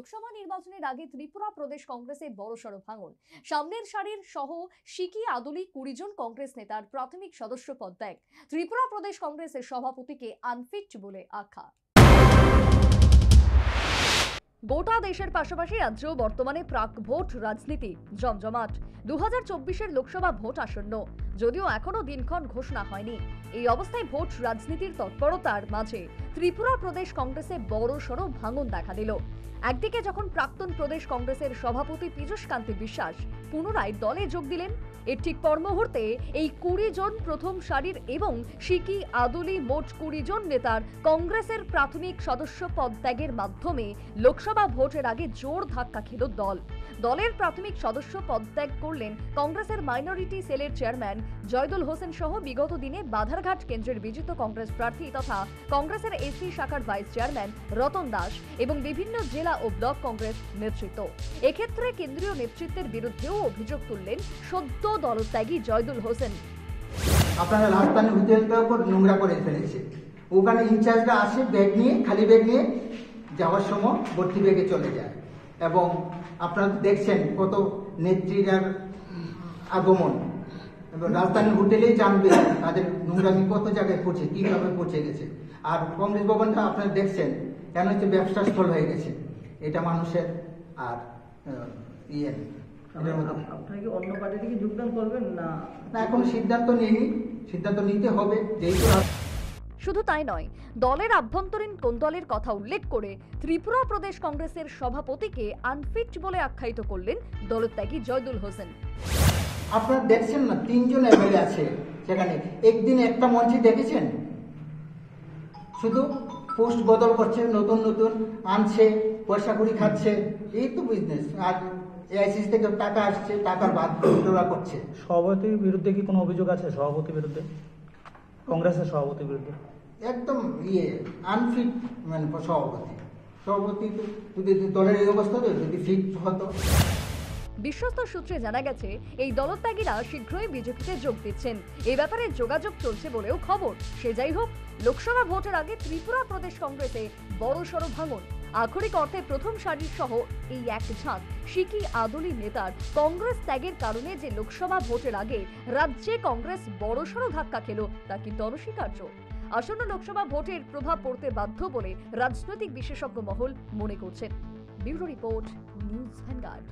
লোকসভা নির্বাচনের আগে ত্রিপুরা প্রদেশ কংগ্রেসে বড়সড় ভাঙন। সামনের সারির সহ সিকি আদুলি 20 জন কংগ্রেস নেতার প্রাথমিক সদস্য পদ ত্যাগ। ত্রিপুরা প্রদেশ কংগ্রেসের সভাপতিকে আনফিট বলে আখ্যা। গোটা দেশের পাশাপাশি রাজ্যেও বর্তমানে প্রাক ভোট রাজনীতি জমজমাট। 2024-এর লোকসভা ভোট আসন্ন, যদিও এখনো দিনক্ষণ ঘোষণা হয়নি। এই অবস্থায় ভোট রাজনীতির তৎপরতার মাঝে ত্রিপুরা প্রদেশ কংগ্রেসে বড়সড় ভাঙন দেখা দিল। একদিকে যখন প্রাক্তন প্রদেশ কংগ্রেসের সভাপতি পীযূষ কান্তি বিশ্বাস পুনরায় দলে যোগ দিলেন, এর ঠিক পর মুহূর্তে এই 20 জন প্রথম সারির এবং সিকি আদুলি মোট 20 জন নেতার কংগ্রেসের প্রাথমিক সদস্য পদত্যাগের মাধ্যমে লোকসভা ভোটের আগে জোর ধাক্কা খেল দল। দলের প্রাথমিক সদস্য পদত্যাগ করলেন কংগ্রেসের মাইনরিটি সেলের চেয়ারম্যান জয়দুল হোসেন সহ বিগত দিনে বাধারঘাট কেন্দ্রের বিজেত কংগ্রেস প্রার্থী তথা কংগ্রেসের এসি শাখার ভাইস চেয়ারম্যান রতন দাস এবং বিভিন্ন জেলা ও ব্লক কংগ্রেস নেতৃত্ব। এক্ষেত্রে কেন্দ্রীয় নেতৃত্বের বিরুদ্ধেও অভিযোগ তুললেন সদ্য দলত্যাগী জয়দুল হোসেন। আপনারা রাজধানী হোটেলটার উপর নোংরা করে ফেলেছে। ওখানে ইনচার্জরা আসে ব্যাগ নিয়ে, খালি ব্যাগ নিয়ে যাওয়ার সময় ভর্তি ব্যাগে চলে যায় এবং আপনারা দেখছেন কত নেত্রীরার আগমন এবং রাজধানী হোটেলেই জানবে তাদের নোংরামি কত জায়গায় পৌঁছে, কিভাবে পৌঁছে গেছে। আর কংগ্রেস ভবনটা আপনারা দেখছেন কেন হচ্ছে ব্যবসা স্থল হয়ে গেছে। এটা মানুষের আর আপনারা কি অন্য পার্টি থেকে যোগদান করবেন না? এখন সিদ্ধান্ত নেয়নি, সিদ্ধান্ত নিতে হবে। যেহেতু শুধু তাই নয়, দলের আভ্যন্তরীণ কোন্দলের কথা উল্লেখ করে ত্রিপুরা প্রদেশ কংগ্রেসের সভাপতিকে আনফিট বলে আখ্যায়িত করলেন দলত্যাগী জয়দুল হোসেন। আপনারা দেখছেন না 3 জন এমএলএ আছে সেখানে, একদিন একটা মঞ্চে দেখেছেন? শুধু পোস্ট বদল করছে, নতুন নতুন আনছে, পয়সা কড়ি খাচ্ছে, এই তো বিজনেস। আর এআইসিসি থেকে টাকা আসছে, টাকার বাদ করছে। সভাপতির বিরুদ্ধে কি কোনো অভিযোগ আছে? সভাপতির বিরুদ্ধে, কংগ্রেসের সভাপতির বিরুদ্ধে একদম আনফিট, মানে সভাপতি যদি দলের এই অবস্থা যদি ফিট হতো। বিশ্বস্ত সূত্রে জানা গেছে এই দলত্যাগীরা শীঘ্রই বিজেপিতে যোগ দিচ্ছেন। এই ব্যাপারে যোগাযোগ চলছে বলেও খবর। সে যাই হোক, লোকসভা ভোটের আগে ত্রিপুরা প্রদেশ কংগ্রেসে বড়সড় ভাঙন। আক্ষরিক অর্থে প্রথম সারির সহ এই এক ঝাঁক সিকি আদুলি নেতার কংগ্রেস ত্যাগের কারণে যে লোকসভা ভোটের আগে রাজ্যে কংগ্রেস বড়সড় ধাক্কা খেল তা কিন্তু অনস্বীকার্য। আসন্ন লোকসভা ভোটের প্রভাব পড়তে বাধ্য বলে রাজনৈতিক বিশেষজ্ঞ মহল মনে করছেন। Bureau report, news vanguard.